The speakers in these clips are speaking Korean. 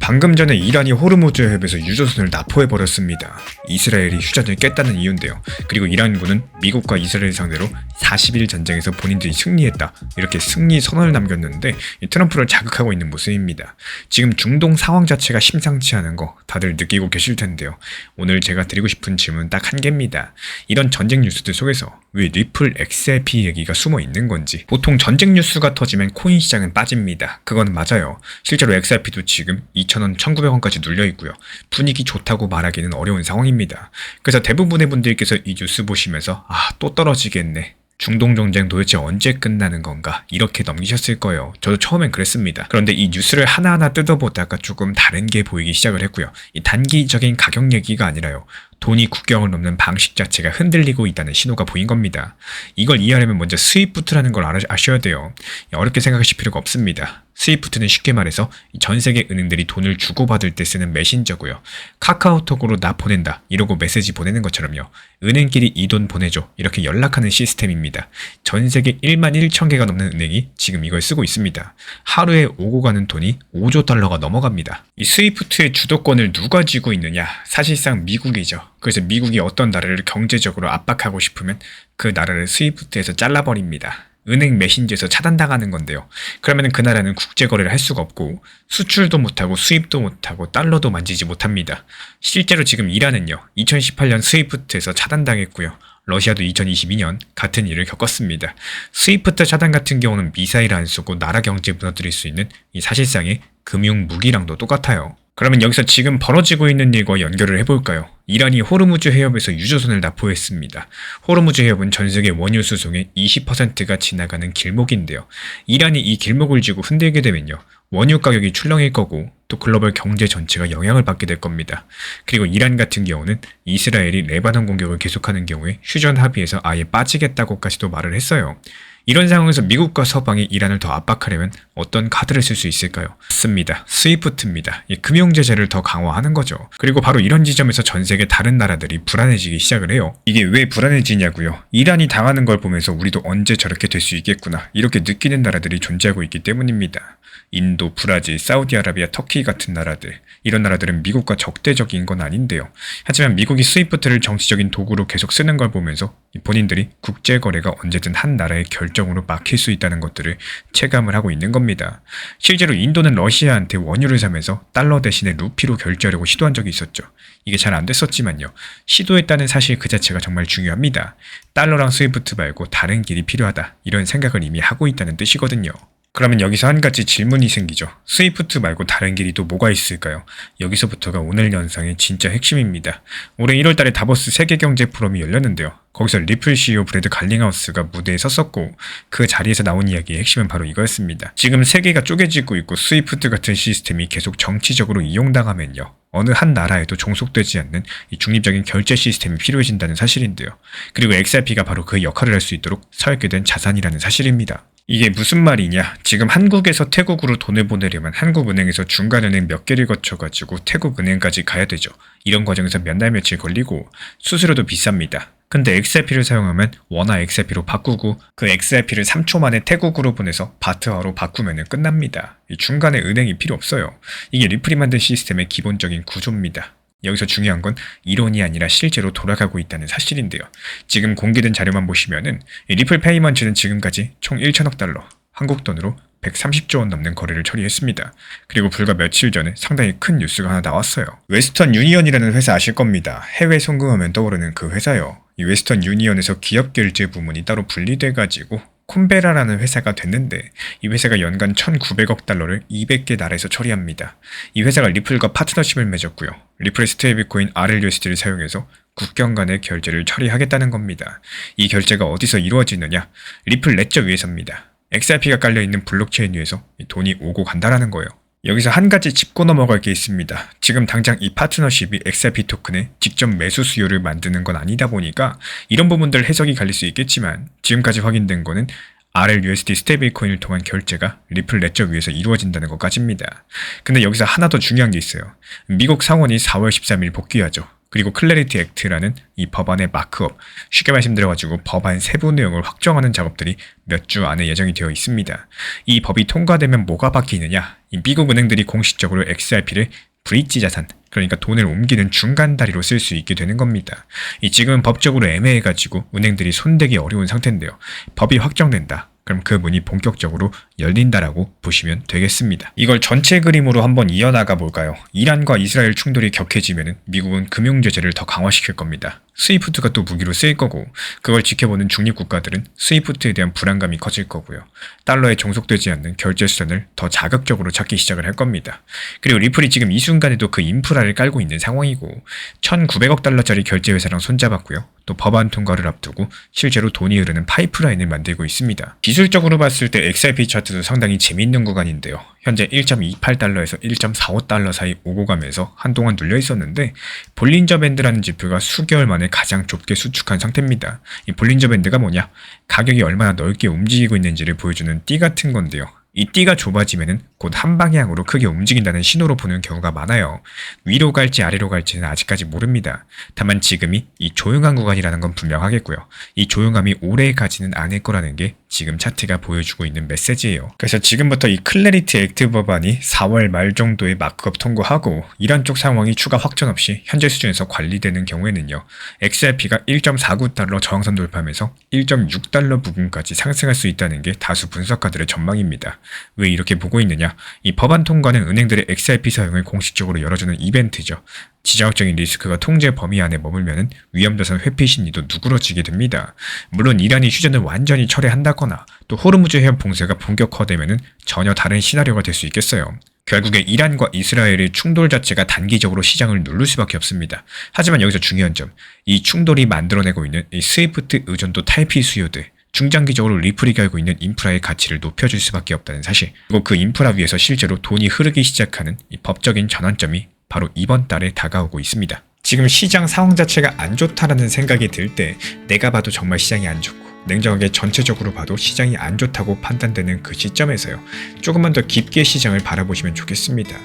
방금 전에 이란이 호르무즈 해협에서 유조선을 납포해버렸습니다. 이스라엘이 휴전을 깼다는 이유인데요. 그리고 이란군은 미국과 이스라엘 상대로 40일 전쟁에서 본인들이 승리했다, 이렇게 승리 선언을 남겼는데 트럼프를 자극하고 있는 모습입니다. 지금 중동 상황 자체가 심상치 않은 거 다들 느끼고 계실 텐데요. 오늘 제가 드리고 싶은 질문은 딱 한 개입니다. 이런 전쟁 뉴스들 속에서 왜 리플 XRP 얘기가 숨어 있는 건지. 보통 전쟁 뉴스가 터지면 코인 시장은 빠집니다. 그건 맞아요. 실제로 XRP도 지금 2,000원, 1,900원까지 눌려 있고요. 분위기 좋다고 말하기는 어려운 상황입니다. 그래서 대부분의 분들께서 이 뉴스 보시면서 또 떨어지겠네, 중동 전쟁 도대체 언제 끝나는 건가, 이렇게 넘기셨을 거예요. 저도 처음엔 그랬습니다. 그런데 이 뉴스를 하나하나 뜯어보다가 조금 다른 게 보이기 시작을 했고요. 이 단기적인 가격 얘기가 아니라요, 돈이 국경을 넘는 방식 자체가 흔들리고 있다는 신호가 보인 겁니다. 이걸 이해하려면 먼저 스위프트라는 걸 아셔야 돼요. 어렵게 생각하실 필요가 없습니다. 스위프트는 쉽게 말해서 전 세계 은행들이 돈을 주고받을 때 쓰는 메신저고요. 카카오톡으로 나 보낸다 이러고 메시지 보내는 것처럼요, 은행끼리 이 돈 보내줘 이렇게 연락하는 시스템입니다. 전 세계 1만 1천 개가 넘는 은행이 지금 이걸 쓰고 있습니다. 하루에 오고 가는 돈이 5조 달러가 넘어갑니다. 이 스위프트의 주도권을 누가 쥐고 있느냐? 사실상 미국이죠. 그래서 미국이 어떤 나라를 경제적으로 압박하고 싶으면 그 나라를 스위프트에서 잘라버립니다. 은행 메신저에서 차단당하는 건데요. 그러면 그 나라는 국제거래를 할 수가 없고 수출도 못하고 수입도 못하고 달러도 만지지 못합니다. 실제로 지금 이란은요, 2018년 스위프트에서 차단당했고요. 러시아도 2022년 같은 일을 겪었습니다. 스위프트 차단 같은 경우는 미사일 안 쏘고 나라 경제 무너뜨릴 수 있는 이 사실상의 금융 무기랑도 똑같아요. 그러면 여기서 지금 벌어지고 있는 일과 연결을 해볼까요? 이란이 호르무즈 해협에서 유조선을 납포했습니다. 호르무즈 해협은 전 세계 원유 수송의 20%가 지나가는 길목인데요. 이란이 이 길목을 쥐고 흔들게 되면요, 원유 가격이 출렁일 거고 또 글로벌 경제 전체가 영향을 받게 될 겁니다. 그리고 이란 같은 경우는 이스라엘이 레바논 공격을 계속하는 경우에 휴전 합의에서 아예 빠지겠다고까지도 말을 했어요. 이런 상황에서 미국과 서방이 이란을 더 압박하려면 어떤 카드를 쓸 수 있을까요? 맞습니다. 스위프트입니다. 이 금융제재를 더 강화하는 거죠. 그리고 바로 이런 지점에서 전 세계 다른 나라들이 불안해지기 시작을 해요. 이게 왜 불안해지냐고요? 이란이 당하는 걸 보면서 우리도 언제 저렇게 될 수 있겠구나, 이렇게 느끼는 나라들이 존재하고 있기 때문입니다. 인도, 브라질, 사우디아라비아, 터키 같은 나라들, 이런 나라들은 미국과 적대적인 건 아닌데요. 하지만 미국이 스위프트를 정치적인 도구로 계속 쓰는 걸 보면서 본인들이 국제거래가 언제든 한 나라의 결정으로 막힐 수 있다는 것들을 체감을 하고 있는 겁니다. 실제로 인도는 러시아한테 원유를 사면서 달러 대신에 루피로 결제하려고 시도한 적이 있었죠. 이게 잘 안 됐었지만요, 시도했다는 사실 그 자체가 정말 중요합니다. 달러랑 스위프트 말고 다른 길이 필요하다, 이런 생각을 이미 하고 있다는 뜻이거든요. 그러면 여기서 한 가지 질문이 생기죠. 스위프트 말고 다른 길이 또 뭐가 있을까요? 여기서부터가 오늘 영상의 진짜 핵심입니다. 올해 1월달에 다보스 세계경제 포럼이 열렸는데요. 거기서 리플 CEO 브래드 갈링하우스가 무대에 섰었고 그 자리에서 나온 이야기의 핵심은 바로 이거였습니다. 지금 세계가 쪼개지고 있고 스위프트 같은 시스템이 계속 정치적으로 이용당하면요, 어느 한 나라에도 종속되지 않는 이 중립적인 결제 시스템이 필요해진다는 사실인데요. 그리고 XRP가 바로 그 역할을 할 수 있도록 설계된 자산이라는 사실입니다. 이게 무슨 말이냐? 지금 한국에서 태국으로 돈을 보내려면 한국은행에서 중간은행 몇 개를 거쳐가지고 태국은행까지 가야 되죠. 이런 과정에서 몇 날 며칠 걸리고 수수료도 비쌉니다. 근데 XRP를 사용하면 원화 XRP로 바꾸고 그 XRP를 3초 만에 태국으로 보내서 바트화로 바꾸면 끝납니다. 이 중간에 은행이 필요 없어요. 이게 리플이 만든 시스템의 기본적인 구조입니다. 여기서 중요한 건 이론이 아니라 실제로 돌아가고 있다는 사실인데요. 지금 공개된 자료만 보시면은 리플 페이먼트는 지금까지 총 1천억 달러, 한국 돈으로 130조 원 넘는 거래를 처리했습니다. 그리고 불과 며칠 전에 상당히 큰 뉴스가 하나 나왔어요. 웨스턴 유니언이라는 회사 아실 겁니다. 해외 송금하면 떠오르는 그 회사요. 이 웨스턴 유니언에서 기업 결제 부문이 따로 분리돼가지고 콤베라라는 회사가 됐는데, 이 회사가 연간 1,900억 달러를 200개 나라에서 처리합니다. 이 회사가 리플과 파트너십을 맺었고요. 리플의 스테이블코인 RLUSD를 사용해서 국경 간의 결제를 처리하겠다는 겁니다. 이 결제가 어디서 이루어지느냐? 리플 레저 위에서입니다. XRP가 깔려있는 블록체인 위에서 돈이 오고 간다라는 거예요. 여기서 한 가지 짚고 넘어갈 게 있습니다. 지금 당장 이 파트너십이 XRP 토큰의 직접 매수 수요를 만드는 건 아니다 보니까 이런 부분들 해석이 갈릴 수 있겠지만, 지금까지 확인된 거는 RLUSD 스테이블코인을 통한 결제가 리플 레저 위에서 이루어진다는 것까지입니다. 근데 여기서 하나 더 중요한 게 있어요. 미국 상원이 4월 13일 복귀하죠. 그리고 클래리티 액트라는 이 법안의 마크업, 쉽게 말씀드려가지고 법안 세부 내용을 확정하는 작업들이 몇 주 안에 예정이 되어 있습니다. 이 법이 통과되면 뭐가 바뀌느냐? 이 미국 은행들이 공식적으로 XRP를 브릿지 자산, 그러니까 돈을 옮기는 중간 다리로 쓸 수 있게 되는 겁니다. 이 지금은 법적으로 애매해가지고 은행들이 손대기 어려운 상태인데요. 법이 확정된다. 그럼 그 문이 본격적으로 열린다라고 보시면 되겠습니다. 이걸 전체 그림으로 한번 이어나가 볼까요? 이란과 이스라엘 충돌이 격해지면 미국은 금융 제재를 더 강화시킬 겁니다. 스위프트가 또 무기로 쓰일 거고, 그걸 지켜보는 중립국가들은 스위프트에 대한 불안감이 커질 거고요. 달러에 종속되지 않는 결제 수단을 더 자극적으로 찾기 시작을 할 겁니다. 그리고 리플이 지금 이 순간에도 그 인프라를 깔고 있는 상황이고, 1,900억 달러짜리 결제 회사랑 손잡았고요. 또 법안 통과를 앞두고 실제로 돈이 흐르는 파이프라인을 만들고 있습니다. 기술적으로 봤을 때 XRP 차트도 상당히 재미있는 구간인데요. 현재 1.28달러에서 1.45달러 사이 오고 가면서 한동안 눌려 있었는데, 볼린저 밴드라는 지표가 수개월 만에 가장 좁게 수축한 상태입니다. 이 볼린저 밴드가 뭐냐? 가격이 얼마나 넓게 움직이고 있는지를 보여주는 띠 같은 건데요. 이 띠가 좁아지면은 곧 한 방향으로 크게 움직인다는 신호로 보는 경우가 많아요. 위로 갈지 아래로 갈지는 아직까지 모릅니다. 다만 지금이 이 조용한 구간이라는 건 분명하겠고요. 이 조용함이 오래 가지는 않을 거라는 게 지금 차트가 보여주고 있는 메시지예요. 그래서 지금부터 이 클래리티 액트 법안이 4월 말 정도에 마크업 통과하고 이란 쪽 상황이 추가 확전 없이 현재 수준에서 관리되는 경우에는요. XRP가 1.49달러 저항선 돌파하면서 1.6달러 부근까지 상승할 수 있다는 게 다수 분석가들의 전망입니다. 왜 이렇게 보고 있느냐? 이 법안 통과는 은행들의 XRP 사용을 공식적으로 열어주는 이벤트죠. 지정학적인 리스크가 통제 범위 안에 머물면 위험자산 회피 심리도 누그러지게 됩니다. 물론 이란이 휴전을 완전히 철회한다거나 또 호르무즈 해협 봉쇄가 본격화되면 전혀 다른 시나리오가 될 수 있겠어요. 결국에 이란과 이스라엘의 충돌 자체가 단기적으로 시장을 누를 수밖에 없습니다. 하지만 여기서 중요한 점, 이 충돌이 만들어내고 있는 이 스위프트 의존도 탈피 수요들, 중장기적으로 리플이 갈고 있는 인프라의 가치를 높여줄 수밖에 없다는 사실, 그리고 그 인프라 위에서 실제로 돈이 흐르기 시작하는 이 법적인 전환점이 바로 이번 달에 다가오고 있습니다. 지금 시장 상황 자체가 안 좋다라는 생각이 들 때 내가 봐도 정말 시장이 안 좋고 냉정하게 전체적으로 봐도 시장이 안 좋다고 판단되는 그 시점에서요. 조금만 더 깊게 시장을 바라보시면 좋겠습니다.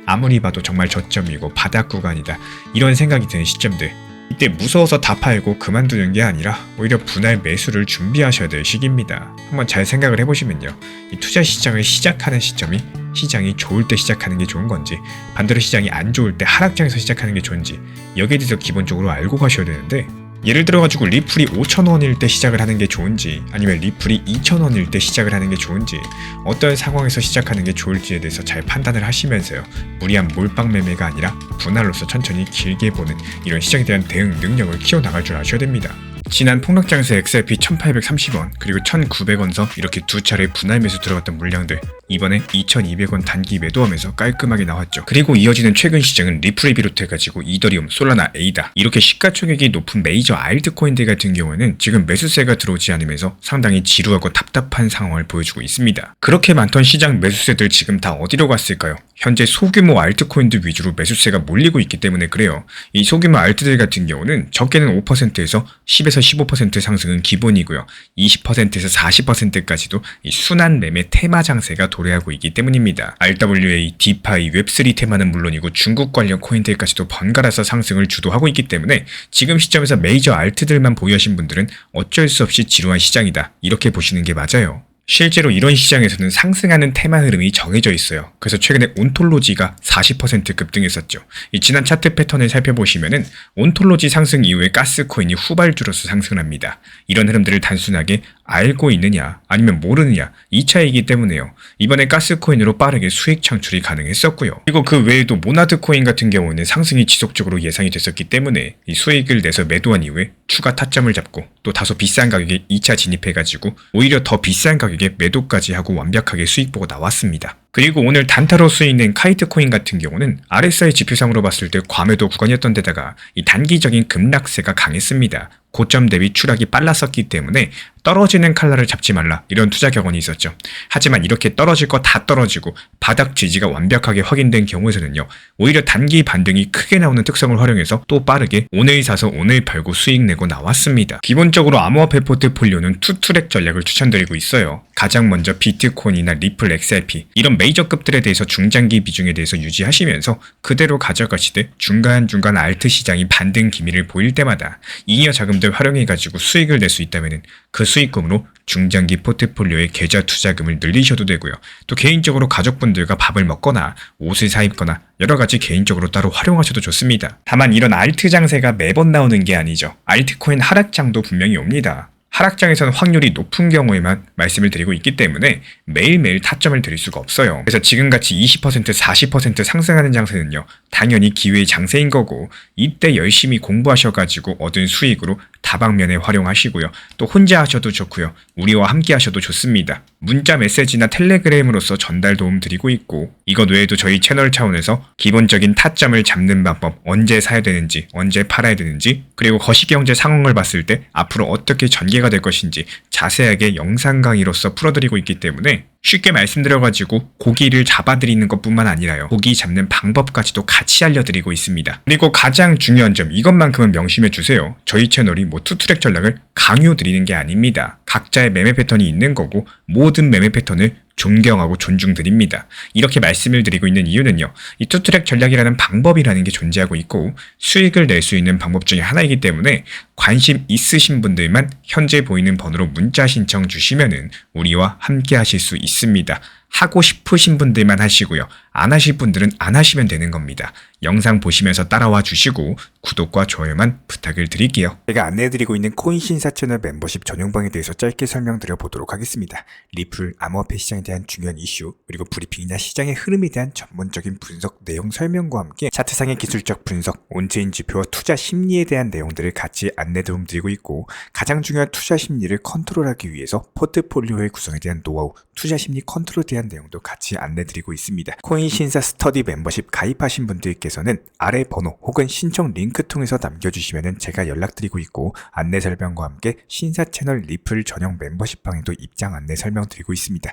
아무리 봐도 정말 저점이고 바닥 구간이다 이런 생각이 드는 시점들, 이때 무서워서 다 팔고 그만두는 게 아니라 오히려 분할 매수를 준비하셔야 될 시기입니다. 한번 잘 생각을 해보시면요. 이 투자 시장을 시작하는 시점이 시장이 좋을 때 시작하는 게 좋은 건지, 반대로 시장이 안 좋을 때 하락장에서 시작하는 게 좋은지 여기에 대해서 기본적으로 알고 가셔야 되는데, 예를 들어가지고 리플이 5,000원일 때 시작을 하는 게 좋은지 아니면 리플이 2,000원일 때 시작을 하는 게 좋은지, 어떤 상황에서 시작하는 게 좋을지에 대해서 잘 판단을 하시면서요. 무리한 몰빵 매매가 아니라 분할로서 천천히 길게 보는 이런 시장에 대한 대응 능력을 키워나갈 줄 아셔야 됩니다. 지난 폭락장에서 XRP 1830원 그리고 1900원서 이렇게 두 차례 분할 매수 들어갔던 물량들, 이번에 2200원 단기 매도하면서 깔끔하게 나왔죠. 그리고 이어지는 최근 시장은 리플을 비롯해가지고 이더리움, 솔라나, 에이다 이렇게 시가총액이 높은 메이저 알트코인들 같은 경우에는 지금 매수세가 들어오지 않으면서 상당히 지루하고 답답한 상황을 보여주고 있습니다. 그렇게 많던 시장 매수세들 지금 다 어디로 갔을까요? 현재 소규모 알트코인들 위주로 매수세가 몰리고 있기 때문에 그래요. 이 소규모 알트들 같은 경우는 적게는 5%에서 10에서 15% 상승은 기본이고요. 20%에서 40%까지도 이 순환 매매 테마 장세가 도래하고 있기 때문입니다. RWA, 디파이, 웹3 테마는 물론이고 중국 관련 코인들까지도 번갈아서 상승을 주도하고 있기 때문에 지금 시점에서 메이저 알트들만 보유하신 분들은 어쩔 수 없이 지루한 시장이다 이렇게 보시는 게 맞아요. 실제로 이런 시장에서는 상승하는 테마 흐름이 정해져 있어요. 그래서 최근에 온톨로지가 40% 급등했었죠. 이 지난 차트 패턴을 살펴보시면은 온톨로지 상승 이후에 가스코인이 후발주로서 상승을 합니다. 이런 흐름들을 단순하게 알고 있느냐 아니면 모르느냐 이 차이이기 때문에요. 이번에 가스코인으로 빠르게 수익 창출이 가능했었고요. 그리고 그 외에도 모나드 코인 같은 경우는 상승이 지속적으로 예상이 됐었기 때문에 이 수익을 내서 매도한 이후에 추가 타점을 잡고 또 다소 비싼 가격에 2차 진입해가지고 오히려 더 비싼 가격에 매도까지 하고 완벽하게 수익 보고 나왔습니다. 그리고 오늘 단타로 쓰이는 카이트 코인 같은 경우는 RSI 지표상으로 봤을 때 과매도 구간이었던 데다가 이 단기적인 급락세가 강했습니다. 고점 대비 추락이 빨랐었기 때문에 떨어지는 칼날을 잡지 말라 이런 투자 격언이 있었죠. 하지만 이렇게 떨어질 거 다 떨어지고 바닥 지지가 완벽하게 확인된 경우에서는요. 오히려 단기 반등이 크게 나오는 특성을 활용해서 또 빠르게 오늘 사서 오늘 팔고 수익 내고 나왔습니다. 기본적으로 암호화폐 포트폴리오는 투트랙 전략을 추천드리고 있어요. 가장 먼저 비트코인이나 리플 XRP 이런 메이저급들에 대해서 중장기 비중에 대해서 유지하시면서 그대로 가져가시되 중간중간 알트 시장이 반등 기미를 보일 때마다 잉여 자금들 활용해가지고 수익을 낼 수 있다면 그 수익금으로 중장기 포트폴리오의 계좌 투자금을 늘리셔도 되고요. 또 개인적으로 가족분들과 밥을 먹거나 옷을 사 입거나 여러가지 개인적으로 따로 활용하셔도 좋습니다. 다만 이런 알트 장세가 매번 나오는 게 아니죠. 알트코인 하락장도 분명히 옵니다. 하락장에서는 확률이 높은 경우에만 말씀을 드리고 있기 때문에 매일매일 타점을 드릴 수가 없어요. 그래서 지금같이 20%, 40% 상승하는 장세는요, 당연히 기회의 장세인 거고 이때 열심히 공부하셔가지고 얻은 수익으로 다방면에 활용하시고요. 또 혼자 하셔도 좋고요. 우리와 함께 하셔도 좋습니다. 문자 메시지나 텔레그램으로서 전달 도움 드리고 있고 이것 외에도 저희 채널 차원에서 기본적인 타점을 잡는 방법, 언제 사야 되는지, 언제 팔아야 되는지, 그리고 거시경제 상황을 봤을 때 앞으로 어떻게 전개가 될 것인지 자세하게 영상 강의로서 풀어드리고 있기 때문에 쉽게 말씀드려가지고 고기를 잡아드리는 것뿐만 아니라요, 고기 잡는 방법까지도 같이 알려드리고 있습니다. 그리고 가장 중요한 점, 이것만큼은 명심해주세요. 저희 채널이 투트랙 전략을 강요드리는 게 아닙니다. 각자의 매매 패턴이 있는 거고 모든 매매 패턴을 존경하고 존중드립니다. 이렇게 말씀을 드리고 있는 이유는요, 이 투트랙 전략이라는 방법이라는 게 존재하고 있고 수익을 낼 수 있는 방법 중에 하나이기 때문에 관심 있으신 분들만 현재 보이는 번호로 문자 신청 주시면은 우리와 함께 하실 수 있습니다. 하고 싶으신 분들만 하시고요. 안 하실 분들은 안 하시면 되는 겁니다. 영상 보시면서 따라와 주시고 구독과 좋아요만 부탁을 드릴게요. 제가 안내해드리고 있는 코인신사 채널 멤버십 전용방에 대해서 짧게 설명드려 보도록 하겠습니다. 리플, 암호화폐 시장에 대한 중요한 이슈, 그리고 브리핑이나 시장의 흐름에 대한 전문적인 분석 내용 설명과 함께 차트상의 기술적 분석, 온체인 지표와 투자 심리에 대한 내용들을 같이 안내 도움 드리고 있고 가장 중요한 투자 심리를 컨트롤하기 위해서 포트폴리오의 구성에 대한 노하우, 투자 심리 컨트롤에 대한 내용도 같이 안내드리고 있습니다. 코인신사 스터디 멤버십 가입하신 분들께서는 아래 번호 혹은 신청 링크 통해서 남겨주시면 제가 연락드리고 있고 안내 설명과 함께 신사 채널 리플 전용 멤버십 방에도 입장 안내 설명드리고 있습니다.